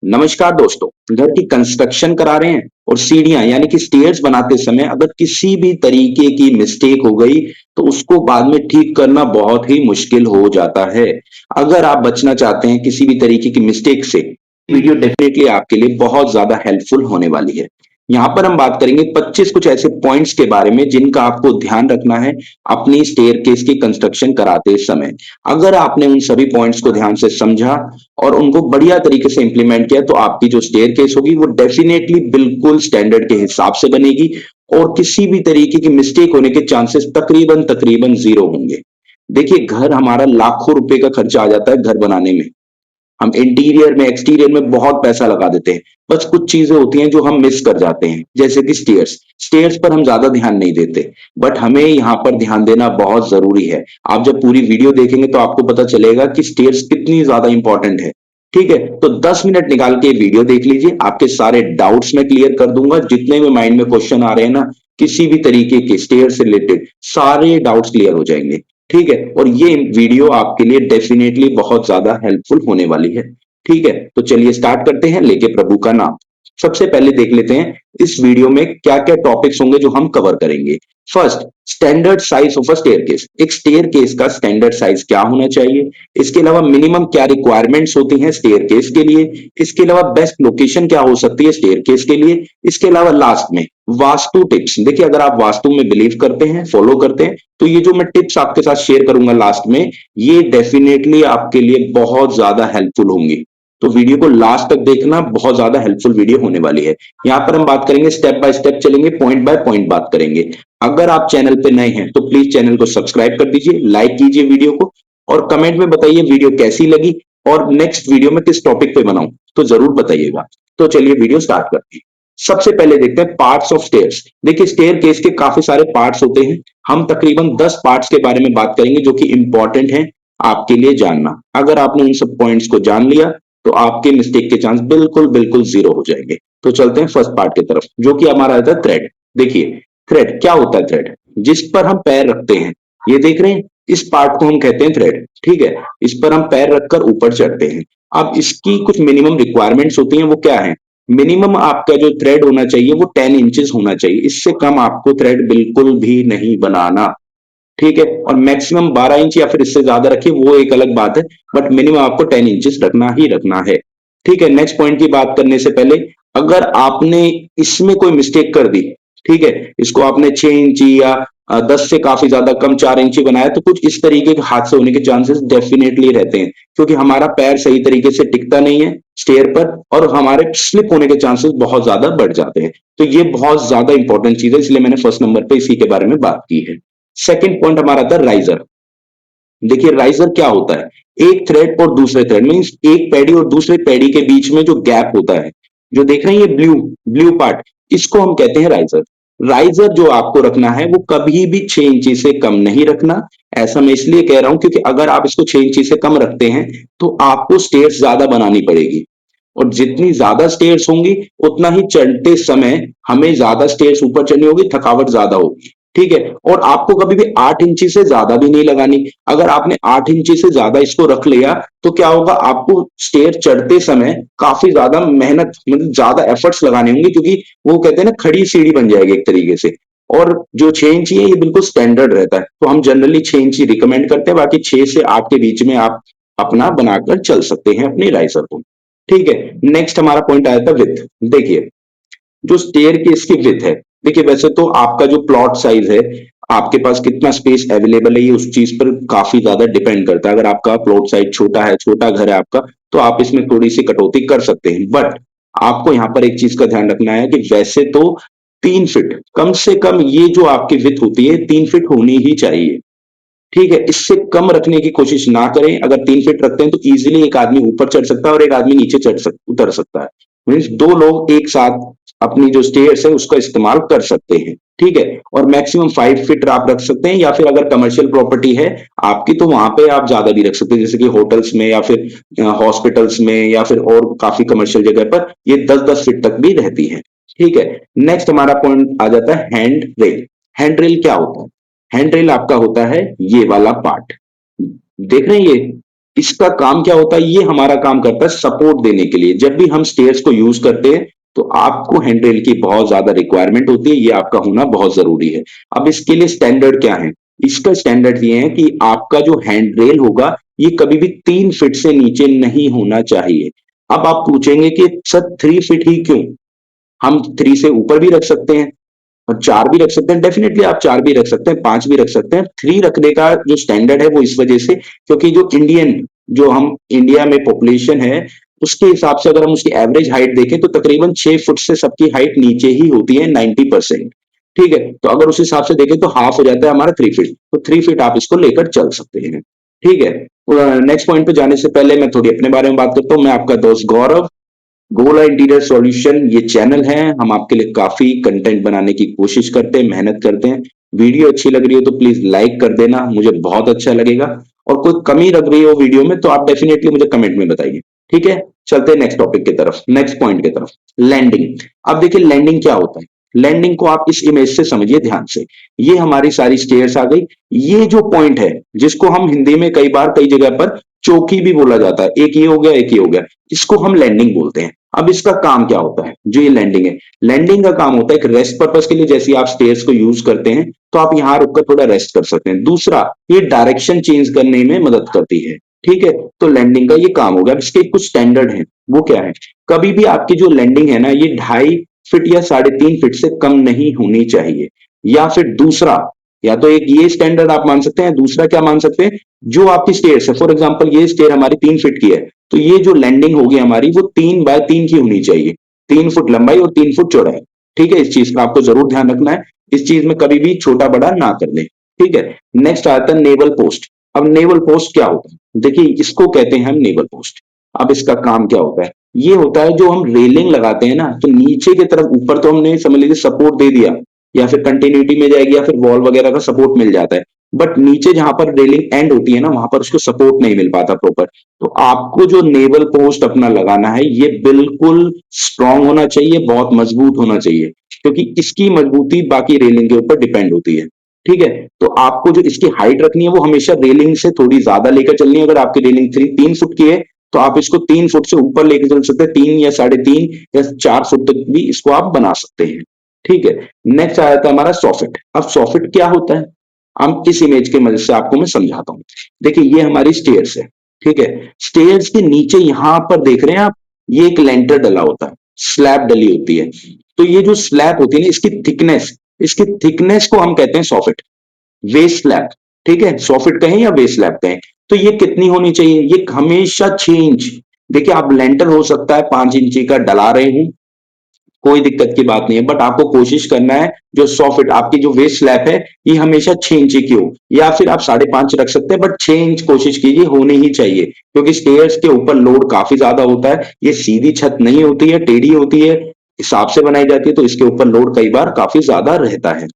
नमस्कार दोस्तों। घर की कंस्ट्रक्शन करा रहे हैं और सीढ़ियां यानी कि स्टेयर्स बनाते समय अगर किसी भी तरीके की मिस्टेक हो गई तो उसको बाद में ठीक करना बहुत ही मुश्किल हो जाता है। अगर आप बचना चाहते हैं किसी भी तरीके की मिस्टेक से, वीडियो डेफिनेटली आपके लिए बहुत ज्यादा हेल्पफुल होने वाली है। यहाँ पर हम बात करेंगे 25 कुछ ऐसे पॉइंट्स के बारे में जिनका आपको ध्यान रखना है अपनी स्टेयरकेस की कंस्ट्रक्शन कराते समय। अगर आपने उन सभी पॉइंट्स को ध्यान से समझा और उनको बढ़िया तरीके से इंप्लीमेंट किया तो आपकी जो स्टेयर केस होगी वो डेफिनेटली बिल्कुल स्टैंडर्ड के हिसाब से बनेगी और किसी भी तरीके की मिस्टेक होने के चांसेस तकरीबन तकरीबन जीरो होंगे। देखिए, घर हमारा लाखों रुपए का खर्चा आ जाता है घर बनाने में। हम इंटीरियर में एक्सटीरियर में बहुत पैसा लगा देते हैं, बस कुछ चीजें होती हैं जो हम मिस कर जाते हैं, जैसे कि स्टेयर्स। स्टेयर्स पर हम ज्यादा ध्यान नहीं देते, बट हमें यहाँ पर ध्यान देना बहुत जरूरी है। आप जब पूरी वीडियो देखेंगे तो आपको पता चलेगा कि स्टेयर्स कितनी ज्यादा इंपॉर्टेंट है। ठीक है, तो 10 मिनट निकाल के वीडियो देख लीजिए, आपके सारे डाउट्स मैं क्लियर कर दूंगा। जितने भी माइंड में क्वेश्चन आ रहे हैं ना किसी भी तरीके के स्टेयर से रिलेटेड, सारे डाउट्स क्लियर हो जाएंगे। ठीक है, और ये वीडियो आपके लिए डेफिनेटली बहुत ज्यादा हेल्पफुल होने वाली है। ठीक है, तो चलिए स्टार्ट करते हैं लेके प्रभु का नाम। सबसे पहले देख लेते हैं इस वीडियो में क्या क्या टॉपिक्स होंगे जो हम कवर करेंगे। First, standard size of a staircase. एक स्टेयरकेस का स्टैंडर्ड साइज क्या होना चाहिए, इसके अलावा मिनिमम क्या रिक्वायरमेंट्स होती हैं स्टेयरकेस के लिए, इसके अलावा बेस्ट लोकेशन क्या हो सकती है स्टेयरकेस के लिए, इसके अलावा लास्ट में वास्तु टिप्स। देखिए, अगर आप वास्तु में बिलीव करते हैं, फॉलो करते हैं, तो ये जो मैं टिप्स आपके साथ शेयर करूंगा लास्ट में, ये डेफिनेटली आपके लिए बहुत ज्यादा हेल्पफुल होंगी। तो वीडियो को लास्ट तक देखना, बहुत ज्यादा हेल्पफुल वीडियो होने वाली है। यहां पर हम बात करेंगे, स्टेप बाय स्टेप चलेंगे, पॉइंट बाय पॉइंट बात करेंगे। अगर आप चैनल पे नए हैं तो प्लीज चैनल को सब्सक्राइब कर दीजिए, लाइक कीजिए वीडियो को और कमेंट में बताइए वीडियो कैसी लगी और नेक्स्ट वीडियो में किस टॉपिक पे बनाऊं, तो जरूर बताइएगा। तो चलिए वीडियो स्टार्ट करते हैं। सबसे पहले देखते हैं पार्ट्स ऑफ स्टेयर्स। देखिए, स्टेयर केस के काफी सारे पार्ट्स होते हैं। हम तकरीबन 10 पार्ट्स के बारे में बात करेंगे जो कि इंपॉर्टेंट है आपके लिए जानना। अगर आपने उन सब पॉइंट्स को जान लिया तो आपके मिस्टेक के चांस बिल्कुल बिल्कुल जीरो हो जाएंगे। तो चलते हैं फर्स्ट पार्ट की तरफ जो कि हमारा रहता है थ्रेड। देखिए, थ्रेड क्या होता है? थ्रेड जिस पर हम पैर रखते हैं, ये देख रहे हैं, इस पार्ट को हम कहते हैं थ्रेड। ठीक है, इस पर हम पैर रखकर ऊपर चढ़ते हैं। अब इसकी कुछ मिनिमम रिक्वायरमेंट्स होती हैं, वो क्या है? मिनिमम आपका जो थ्रेड होना चाहिए वो 10 इंचेस होना चाहिए, इससे कम आपको थ्रेड बिल्कुल भी नहीं बनाना। ठीक है, और मैक्सिमम 12 इंच या फिर इससे ज्यादा रखिए, वो एक अलग बात है, बट मिनिमम आपको 10 इंचेस रखना ही रखना है। ठीक है, नेक्स्ट पॉइंट की बात करने से पहले, अगर आपने इसमें कोई मिस्टेक कर दी, ठीक है, इसको आपने 6 इंची या 10 से काफी ज्यादा कम 4 इंची बनाया, तो कुछ इस तरीके के हादसे होने के चांसेस डेफिनेटली रहते हैं, क्योंकि हमारा पैर सही तरीके से टिकता नहीं है स्टेयर पर और हमारे स्लिप होने के चांसेस बहुत ज्यादा बढ़ जाते हैं। तो ये बहुत ज्यादा इंपॉर्टेंट चीज है, इसलिए मैंने फर्स्ट नंबर पे इसी के बारे में बात की है। सेकंड पॉइंट हमारा था राइजर। देखिए, राइजर क्या होता है? एक थ्रेड और दूसरे थ्रेड मींस एक पैडी और दूसरे पैडी के बीच में जो गैप होता है, जो देख रहे हैं ये ब्लू ब्लू पार्ट, इसको हम कहते हैं राइजर। राइजर जो आपको रखना है वो कभी भी 6 इंची से कम नहीं रखना। ऐसा मैं इसलिए कह रहा हूं क्योंकि अगर आप इसको 6 इंची से कम रखते हैं तो आपको स्टेयर्स ज्यादा बनानी पड़ेगी, और जितनी ज्यादा स्टेयर्स होंगी उतना ही चढ़ते समय हमें ज्यादा स्टेयर्स ऊपर चढ़नी होगी, थकावट ज्यादा होगी। ठीक है, और आपको कभी भी 8 इंची से ज्यादा भी नहीं लगानी। अगर आपने 8 इंची से ज्यादा इसको रख लिया तो क्या होगा, आपको स्टेयर चढ़ते समय काफी ज्यादा मेहनत, मतलब ज्यादा एफर्ट्स लगाने होंगे, क्योंकि वो कहते हैं ना खड़ी सीढ़ी बन जाएगी एक तरीके से। और जो 6 इंची है ये बिल्कुल स्टैंडर्ड रहता है, तो हम जनरली 6 इंची रिकमेंड करते हैं, बाकी 6 से 8 के बीच में आप अपना बनाकर चल सकते हैं अपनी राइजर को। ठीक है, नेक्स्ट हमारा पॉइंट आया था विथ। देखिए, जो स्टेयर की इसकी विथ है, देखिए वैसे तो आपका जो प्लॉट साइज है, आपके पास कितना स्पेस अवेलेबल है, ये उस चीज पर काफी ज्यादा डिपेंड करता है। अगर आपका प्लॉट साइज छोटा है, छोटा घर है आपका, तो आप इसमें थोड़ी सी कटौती कर सकते हैं, बट आपको यहां पर एक चीज का ध्यान रखना है कि वैसे तो 3 फीट कम से कम ये जो आपकी विथ होती है 3 फीट होनी ही चाहिए। ठीक है, इससे कम रखने की कोशिश ना करें। अगर 3 फीट रखते हैं तो इजीली एक आदमी ऊपर चढ़ सकता है और एक आदमी नीचे उतर सकता है। मीन्स 2 लोग एक साथ अपनी जो स्टेयर्स है उसका इस्तेमाल कर सकते हैं। ठीक है, और मैक्सिमम 5 फीट आप रख सकते हैं, या फिर अगर कमर्शियल प्रॉपर्टी है आपकी तो वहां पे आप ज्यादा भी रख सकते हैं, जैसे कि होटल्स में या फिर हॉस्पिटल्स में या फिर और काफी कमर्शियल जगह पर ये 10-10 फीट तक भी रहती है। ठीक है, नेक्स्ट हमारा पॉइंट आ जाता है हैंड रेल। हैंड रेल क्या होता है? हैंड रेल आपका होता है ये वाला पार्ट, देख रहे हैं ये इसका काम क्या होता है, ये हमारा काम करता है सपोर्ट देने के लिए। जब भी हम स्टेयर्स को यूज करते हैं तो आपको हैंडरेल की बहुत ज्यादा रिक्वायरमेंट होती है, ये आपका होना बहुत जरूरी है। अब इसके लिए स्टैंडर्ड क्या है, इसका स्टैंडर्ड ये है कि आपका जो हैंडरेल होगा ये कभी भी 3 फीट से नीचे नहीं होना चाहिए। अब आप पूछेंगे कि सर 3 फीट ही क्यों, हम 3 से ऊपर भी रख सकते हैं और 4 भी रख सकते हैं। डेफिनेटली आप 4 भी रख सकते हैं, 5 भी रख सकते हैं। 3 रखने का जो स्टैंडर्ड है वो इस वजह से, क्योंकि जो हम इंडिया में पॉपुलेशन है उसके हिसाब से अगर हम उसकी एवरेज हाइट देखें तो तकरीबन 6 फुट से सबकी हाइट नीचे ही होती है 90%। ठीक है, तो अगर उस हिसाब से देखें तो हाफ हो जाता है हमारा 3 फीट, तो 3 फीट आप इसको लेकर चल सकते हैं। ठीक है, नेक्स्ट पॉइंट पे जाने से पहले मैं थोड़ी अपने बारे में बात करता हूँ। मैं आपका दोस्त गौरव, गोला इंटीरियर सॉल्यूशन ये चैनल है, हम आपके लिए काफी कंटेंट बनाने की कोशिश करते हैं, मेहनत करते हैं। वीडियो अच्छी लग रही हो तो प्लीज लाइक कर देना, मुझे बहुत अच्छा लगेगा। और कोई कमी लग रही हो वीडियो में तो आप डेफिनेटली मुझे कमेंट में बताइए। ठीक है, चलते हैं नेक्स्ट टॉपिक की तरफ, नेक्स्ट पॉइंट की तरफ, लैंडिंग। अब देखिए लैंडिंग क्या होता है। लैंडिंग को आप इस इमेज से समझिए ध्यान से। ये हमारी सारी स्टेयर्स आ गई। ये जो पॉइंट है जिसको हम हिंदी में कई बार कई जगह पर चौकी भी बोला जाता है, एक ये हो गया एक ये हो गया, इसको हम लैंडिंग बोलते हैं। अब इसका काम क्या होता है, जो ये लैंडिंग है, लैंडिंग का काम होता है एक रेस्ट पर्पस के लिए। जैसे आप स्टेयर्स को यूज करते हैं तो आप यहां रुककर थोड़ा रेस्ट कर सकते हैं। दूसरा, ये डायरेक्शन चेंज करने में मदद करती है। ठीक है, तो लैंडिंग का ये काम हो गया। अब इसके कुछ स्टैंडर्ड हैं, वो क्या है, कभी भी आपकी जो लैंडिंग है ना ये 2.5 फीट या 3.5 फीट से कम नहीं होनी चाहिए। या फिर दूसरा, या तो एक ये स्टैंडर्ड आप मान सकते हैं, दूसरा क्या मान सकते हैं, जो आपकी स्टेयर्स है, फॉर एग्जांपल ये स्टेयर हमारी 3 फीट की है, तो ये जो लैंडिंग होगी हमारी वो 3 बाय 3 की होनी चाहिए, 3 फुट लंबाई और 3 फुट चौड़ाई। ठीक है, इस चीज का आपको जरूर ध्यान रखना है, इस चीज में कभी भी छोटा बड़ा ना कर ले। ठीक है, नेक्स्ट आता है नेवल पोस्ट। अब नेवल पोस्ट क्या होता है, देखिए इसको कहते हैं हम नेवल पोस्ट। अब इसका काम क्या होता है, ये होता है जो हम रेलिंग लगाते हैं ना, तो नीचे की तरफ, ऊपर तो हमने समझ लीजिए सपोर्ट दे दिया या फिर कंटिन्यूटी में जाएगी या फिर वॉल वगैरह का सपोर्ट मिल जाता है, बट नीचे जहां पर रेलिंग एंड होती है ना वहां पर उसको सपोर्ट नहीं मिल पाता प्रॉपर। तो आपको जो नेवल पोस्ट अपना लगाना है ये बिल्कुल स्ट्रांग होना चाहिए, बहुत मजबूत होना चाहिए, क्योंकि इसकी मजबूती बाकी रेलिंग के ऊपर डिपेंड होती है। ठीक है, तो आपको जो इसकी हाइट रखनी है वो हमेशा रेलिंग से थोड़ी ज्यादा लेकर चलनी है। अगर आपकी रेलिंग 3 फुट की है तो आप इसको 3 फुट से ऊपर लेकर चल सकते हैं, 3 या 3.5 या 4 फुट तक भी इसको आप बना सकते हैं। ठीक है, नेक्स्ट आया था हमारा सॉफिट। अब सॉफिट क्या होता है, हम इस इमेज के मदद से आपको मैं समझाता हूं। देखिए ये हमारी स्टेयर्स है। ठीक है, स्टेयर्स के नीचे यहां पर देख रहे हैं आप, ये एक लेंटर डला होता है, स्लैब डली होती है। तो ये जो स्लैब होती है ना इसकी थिकनेस को हम कहते हैं सॉफिट, वेस्ट स्लैब। ठीक है, सॉफिट कहें या वेस्ट स्लैब कहें, तो ये कितनी होनी चाहिए, ये हमेशा 6 इंच। देखिए आप लेंटर हो सकता है 5 इंची का डला रहे हूं, कोई दिक्कत की बात नहीं है, बट आपको कोशिश करना है जो 100 फीट आपकी जो वेस्ट स्लैब है ये हमेशा 6 इंची की हो, या फिर आप 5.5 रख सकते हैं, बट 6 इंच कोशिश कीजिए, होनी ही चाहिए। क्योंकि स्टेयर्स के ऊपर लोड काफी ज्यादा होता है, ये सीधी छत नहीं होती है, टेढ़ी होती है, हिसाब से बनाई जाती है, तो इसके ऊपर लोड कई बार काफी ज्यादा रहता है।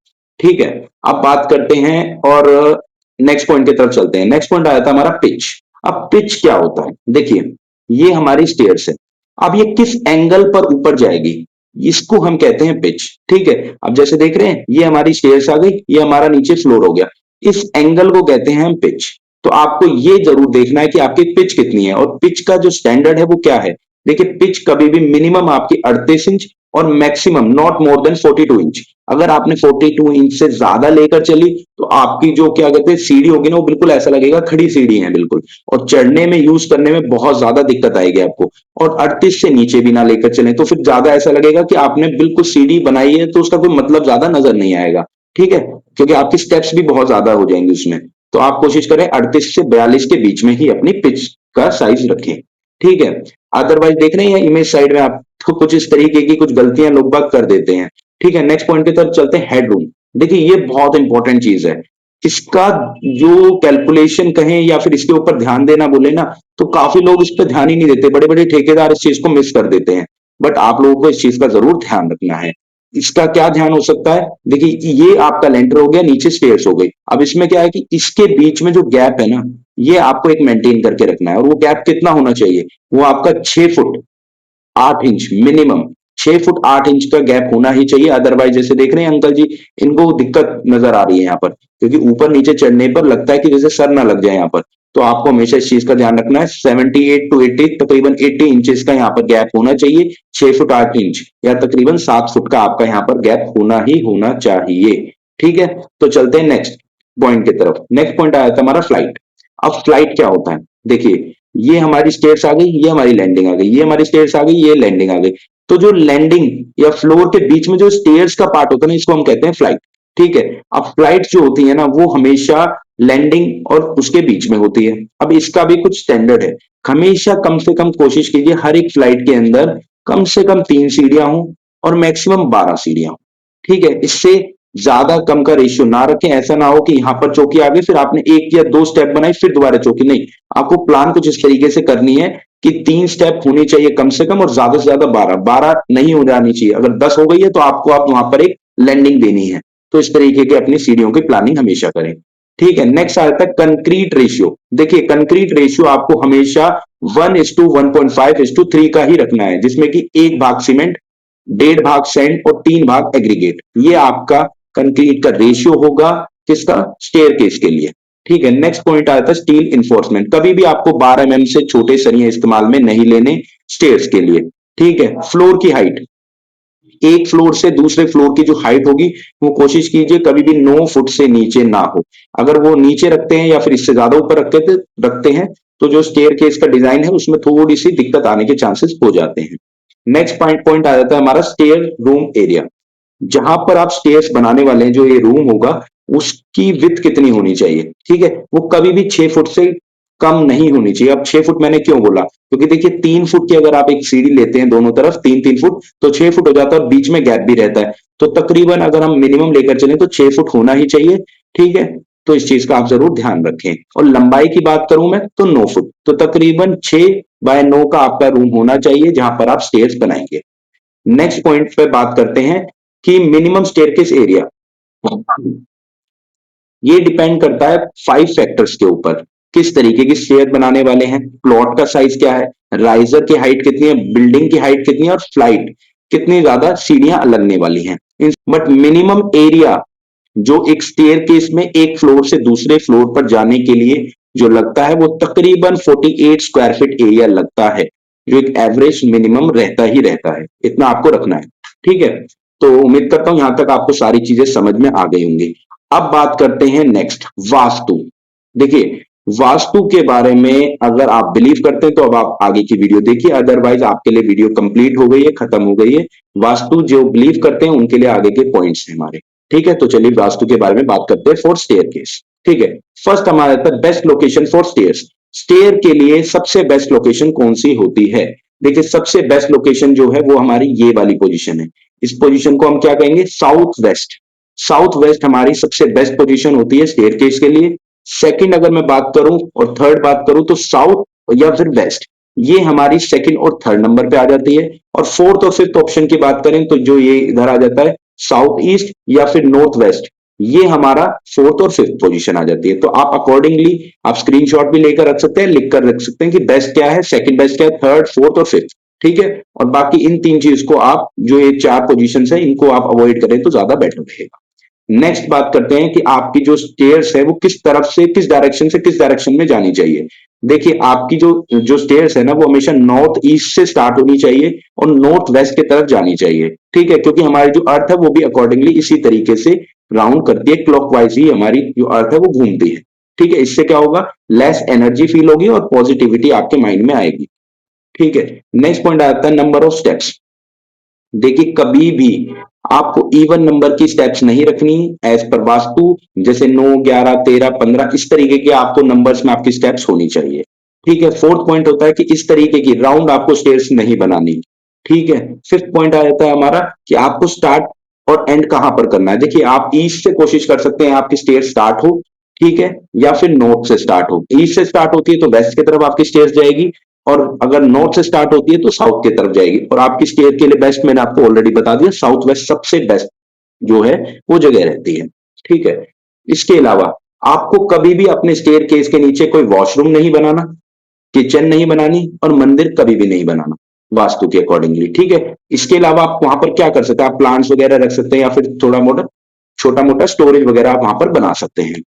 ठीक है, अब बात करते हैं और नेक्स्ट पॉइंट की तरफ चलते हैं। नेक्स्ट पॉइंट आया था हमारा पिच। अब पिच क्या होता है, देखिए ये हमारी स्टेयर्स है, अब ये किस एंगल पर ऊपर जाएगी इसको हम कहते हैं पिच। ठीक है, अब जैसे देख रहे हैं ये हमारी स्टेयर्स आ गई, ये हमारा नीचे फ्लोर हो गया, इस एंगल को कहते हैं हम पिच। तो आपको ये जरूर देखना है कि आपकी पिच कितनी है, और पिच का जो स्टैंडर्ड है वो क्या है। देखिए पिच कभी भी मिनिमम आपकी 38 इंच और maximum not more than 42 inch. अगर आपने 42 इंच से ज्यादा लेकर चली तो आपकी जो क्या कहते हैं सीढ़ी होगी ना, वो बिल्कुल ऐसा लगेगा खड़ी सीढ़ी है बिल्कुल, और चढ़ने में यूज करने में बहुत ज्यादा दिक्कत आएगी आपको। और 38 से नीचे भी ना लेकर चलें तो फिर ज्यादा ऐसा लगेगा कि आपने बिल्कुल सीढ़ी बनाई है, तो उसका कोई मतलब ज्यादा नजर नहीं आएगा। ठीक है, क्योंकि आपकी स्टेप्स भी बहुत ज्यादा हो जाएंगे उसमें। तो आप कोशिश करें 38 से 42 के बीच में ही अपनी पिच का साइज रखें। ठीक है, अदरवाइज देख रहे हैं इमेज साइड में आप तो कुछ इस तरीके की कुछ गलतियां लोग बाग कर देते हैं। ठीक है, नेक्स्ट पॉइंट की तरफ चलते हैं, हेडरूम। देखिए ये बहुत इंपॉर्टेंट चीज है, इसका जो कैलकुलेशन कहें या फिर इसके ऊपर ध्यान देना बोले ना, तो काफी लोग इस पर ध्यान ही नहीं देते, बड़े बड़े ठेकेदार इस चीज को मिस कर देते हैं। बट आप लोगों को इस चीज का जरूर ध्यान रखना है। इसका क्या ध्यान हो सकता है, देखिए ये आपका लेंटर हो गया, नीचे स्टेयर्स हो गई। अब इसमें क्या है कि इसके बीच में जो गैप है ना, ये आपको एक मेंटेन करके रखना है, और वो गैप कितना होना चाहिए, वो आपका 6 foot 8 inch minimum, 6 foot 8 inch का गैप होना ही चाहिए। अदरवाइज जैसे देख रहे हैं अंकल जी, इनको दिक्कत नजर आ रही है यहाँ पर, क्योंकि ऊपर नीचे चढ़ने पर लगता है कि जैसे सर ना लग जाए यहाँ पर, तो आपको हमेशा इस चीज का ध्यान रखना है। 78 टू 80 तकरीबन 80 इंचेस का यहाँ पर गैप होना चाहिए। 6 फुट 8 इंच या तकरीबन 7 फुट का आपका यहाँ पर गैप होना ही होना चाहिए। ठीक है, तो चलते हैं नेक्स्ट पॉइंट की तरफ। नेक्स्ट पॉइंट आया था हमारा फ्लाइट। अब फ्लाइट क्या होता है, देखिए ये हमारी स्टेयर्स आ गई, ये हमारी लैंडिंग आ गई, ये हमारी स्टेयर्स आ गई, ये लैंडिंग आ गई। तो जो लैंडिंग या फ्लोर के बीच में जो स्टेयर्स का पार्ट होता है ना, इसको हम कहते हैं फ्लाइट। ठीक है, अब फ्लाइट जो होती है ना वो हमेशा लैंडिंग और उसके बीच में होती है। अब इसका भी कुछ स्टैंडर्ड है, हमेशा कम से कम कोशिश कीजिए हर एक फ्लाइट के अंदर कम से कम 3 सीढ़ियां हों और मैक्सिमम 12 सीढ़ियां हों। ठीक है, इससे ज्यादा कम का रेशियो ना रखें। ऐसा ना हो कि यहां पर चौकी आ गई, फिर आपने 1 या 2 स्टेप बनाई, फिर दोबारा चौकी। नहीं, आपको प्लान कुछ इस तरीके से करनी है कि 3 स्टेप होनी चाहिए कम से कम, और ज्यादा से ज्यादा 12 नहीं हो जानी चाहिए। अगर 10 हो गई है तो आपको आप वहां पर एक लैंडिंग देनी है। तो इस तरीके की अपनी सीढ़ियों की प्लानिंग हमेशा करें। ठीक है, नेक्स्ट आता है कंक्रीट रेशियो। देखिए कंक्रीट रेशियो आपको हमेशा 1:1.5:3 का ही रखना है, जिसमें कि 1 भाग सीमेंट, 1.5 भाग सैंड और 3 भाग एग्रीगेट। ये आपका कंक्रीट का रेशियो होगा किसका, स्टेयर केस के लिए। ठीक है, नेक्स्ट पॉइंट आता है स्टील इन्फोर्समेंट। कभी भी आपको 12 mm से छोटे सरिये इस्तेमाल में नहीं लेने स्टेयर्स के लिए। ठीक है, फ्लोर की हाइट, एक फ्लोर से दूसरे फ्लोर की जो हाइट होगी वो कोशिश कीजिए कभी भी 9 फुट से नीचे ना हो। अगर वो नीचे रखते हैं या फिर इससे ज्यादा ऊपर रखते हैं तो जो स्टेयर केस का डिजाइन है उसमें थोड़ी सी दिक्कत आने के चांसेस हो जाते हैं। नेक्स्ट पॉइंट आ जाता है हमारा स्टेयर रूम एरिया। जहां पर आप स्टेयर्स बनाने वाले हैं, जो ये रूम होगा उसकी विड्थ कितनी होनी चाहिए। ठीक है, वो कभी भी 6 फुट से कम नहीं होनी चाहिए। अब 6 फुट मैंने क्यों बोला, क्योंकि देखिए 3 फुट की अगर आप एक सीढ़ी लेते हैं दोनों तरफ 3-3 फुट, तो 6 फुट हो जाता है और बीच में गैप भी रहता है। तो तकरीबन अगर हम मिनिमम लेकर चलें तो 6 फुट होना ही चाहिए। ठीक है, तो इस चीज का आप जरूर ध्यान रखें। और लंबाई की बात करूं मैं तो 9 फुट, तो तकरीबन 6x9 का आपका रूम होना चाहिए जहां पर आप स्टेयर्स बनाएंगे। नेक्स्ट पॉइंट पे बात करते हैं कि मिनिमम स्टेयरकेस एरिया। ये डिपेंड करता है 5 फैक्टर्स के ऊपर, किस तरीके की स्टेयर बनाने वाले हैं, प्लॉट का साइज क्या है, राइजर की हाइट कितनी है, बिल्डिंग की हाइट कितनी है, और फ्लाइट कितनी ज्यादा सीढ़ियां लगने वाली हैं। बट मिनिमम एरिया जो एक स्टेयर केस में एक फ्लोर से दूसरे फ्लोर पर जाने के लिए जो लगता है वो तकरीबन 48 स्क्वायर फीट एरिया लगता है, जो एक एवरेज मिनिमम रहता ही रहता है। इतना आपको रखना है। ठीक है, तो उम्मीद करता हूं यहां तक आपको सारी चीजें समझ में आ गई होंगी। अब बात करते हैं नेक्स्ट, वास्तु। देखिए वास्तु के बारे में अगर आप बिलीव करते हैं तो अब आप आगे की वीडियो देखिए, अदरवाइज आपके लिए वीडियो कंप्लीट हो गई है, खत्म हो गई है। वास्तु जो बिलीव करते हैं उनके लिए आगे के पॉइंट्स हैं हमारे। ठीक है, तो चलिए वास्तु के बारे में बात करते हैं फॉर स्टेयर केस। ठीक है, फर्स्ट हमारा था best location for stairs. Stair के लिए सबसे बेस्ट लोकेशन कौन सी होती है। देखिए सबसे बेस्ट लोकेशन जो है वो हमारी ये वाली पोजीशन है। इस पोजीशन को हम क्या कहेंगे, साउथ वेस्ट। साउथ वेस्ट हमारी सबसे बेस्ट पोजीशन होती है स्टेयर केस के लिए। सेकंड अगर मैं बात करूं और थर्ड बात करूं तो साउथ या फिर वेस्ट, ये हमारी सेकंड और थर्ड नंबर पे आ जाती है। और फोर्थ और फिफ्थ ऑप्शन की बात करें तो जो ये इधर आ जाता है साउथ ईस्ट या फिर नॉर्थ वेस्ट, ये हमारा फोर्थ और फिफ्थ पोजीशन आ जाती है। तो आप अकॉर्डिंगली आप स्क्रीनशॉट भी लेकर रख सकते हैं, लिख कर रख सकते हैं कि बेस्ट क्या है, सेकंड बेस्ट क्या है, थर्ड फोर्थ और फिफ्थ। ठीक है, और बाकी इन 3 चीज को आप जो ये 4 पोजीशन है इनको आप अवॉइड करें तो ज्यादा बेटर रहेगा। नेक्स्ट बात करते हैं कि आपकी जो स्टेयर्स है वो किस तरफ से किस डायरेक्शन में जानी चाहिए। देखिए आपकी जो जो स्टेयर्स है ना वो हमेशा नॉर्थ ईस्ट से स्टार्ट होनी चाहिए और नॉर्थ वेस्ट की तरफ जानी चाहिए। ठीक है, क्योंकि हमारी जो अर्थ है वो भी अकॉर्डिंगली इसी तरीके से राउंड करती है, क्लॉकवाइज ही हमारी जो अर्थ है वो घूमती है। ठीक है, इससे क्या होगा, लेस एनर्जी फील होगी और पॉजिटिविटी आपके माइंड में आएगी। ठीक है, नेक्स्ट पॉइंट आता है नंबर ऑफ स्टेप्स। देखिए कभी भी आपको इवन नंबर की स्टेप्स नहीं रखनी एज पर वास्तु, जैसे 9, 11, 13, 15 इस तरीके के आपको नंबर्स में आपकी स्टेप्स होनी चाहिए। ठीक है, फोर्थ पॉइंट होता है कि इस तरीके की राउंड आपको स्टेयर्स नहीं बनानी। ठीक है, फिफ्थ पॉइंट आ जाता है हमारा कि आपको स्टार्ट और एंड कहां पर करना है। देखिए आप ईस्ट से कोशिश कर सकते हैं आपकी स्टेयर स्टार्ट हो, ठीक है, या फिर नॉर्थ से स्टार्ट हो। ईस्ट से स्टार्ट होती है तो वेस्ट की तरफ आपकी स्टेयर्स जाएगी, और अगर नॉर्थ से स्टार्ट होती है तो साउथ की तरफ जाएगी। और आपकी स्टेयर के लिए बेस्ट मैंने आपको ऑलरेडी बता दिया, साउथ वेस्ट सबसे बेस्ट जो है वो जगह रहती है। ठीक है, इसके अलावा आपको कभी भी अपने स्टेयर केस के नीचे कोई वॉशरूम नहीं बनाना, किचन नहीं बनानी और मंदिर कभी भी नहीं बनाना वास्तु के अकॉर्डिंगली। ठीक है, इसके अलावा आप वहां पर क्या कर सकते हैं, आप प्लांट्स वगैरह रख सकते हैं या फिर थोड़ा मोटा छोटा मोटा स्टोरेज वगैरह आप वहां पर बना सकते हैं।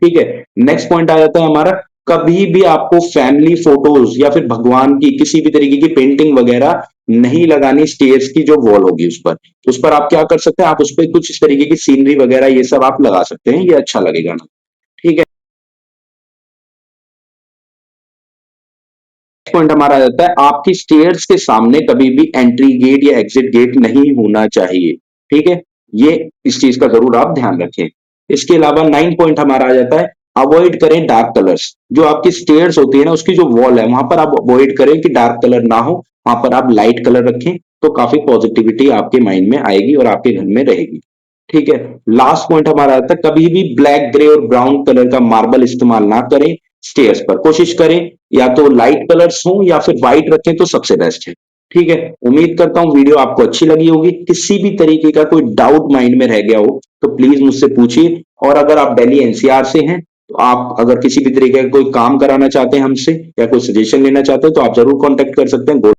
ठीक है, नेक्स्ट पॉइंट आ जाता है हमारा कभी भी आपको फैमिली फोटोज या फिर भगवान की किसी भी तरीके की पेंटिंग वगैरह नहीं लगानी स्टेयर्स की जो वॉल होगी उस पर आप क्या कर सकते हैं, आप उस पर कुछ इस तरीके की सीनरी वगैरह ये सब आप लगा सकते हैं, ये अच्छा लगेगा ना। ठीक है, पॉइंट हमारा आ जाता है, आपकी स्टेयर्स के सामने कभी भी एंट्री गेट या एग्जिट गेट नहीं होना चाहिए। ठीक है, ये इस चीज का जरूर आप ध्यान रखें। इसके अलावा 9 पॉइंट हमारा आ जाता है, अवॉइड करें डार्क कलर्स। जो आपकी स्टेयर्स होती है ना, उसकी जो वॉल है वहां पर आप अवॉइड करें कि डार्क कलर ना हो, वहां पर आप लाइट कलर रखें, तो काफी पॉजिटिविटी आपके माइंड में आएगी और आपके घर में रहेगी। ठीक है, लास्ट पॉइंट हमारा आता है, कभी भी ब्लैक ग्रे और ब्राउन कलर का मार्बल इस्तेमाल ना करें स्टेयर्स पर। कोशिश करें या तो लाइट कलर्स हो या फिर व्हाइट रखें तो सबसे बेस्ट है। ठीक है, उम्मीद करता हूं वीडियो आपको अच्छी लगी होगी। किसी भी तरीके का कोई डाउट माइंड में रह गया हो तो प्लीज मुझसे पूछिए। और अगर आप दिल्ली एनसीआर से हैं तो आप अगर किसी भी तरीके का कोई काम कराना चाहते हैं हमसे या कोई सजेशन लेना चाहते हैं तो आप जरूर कॉन्टेक्ट कर सकते हैं।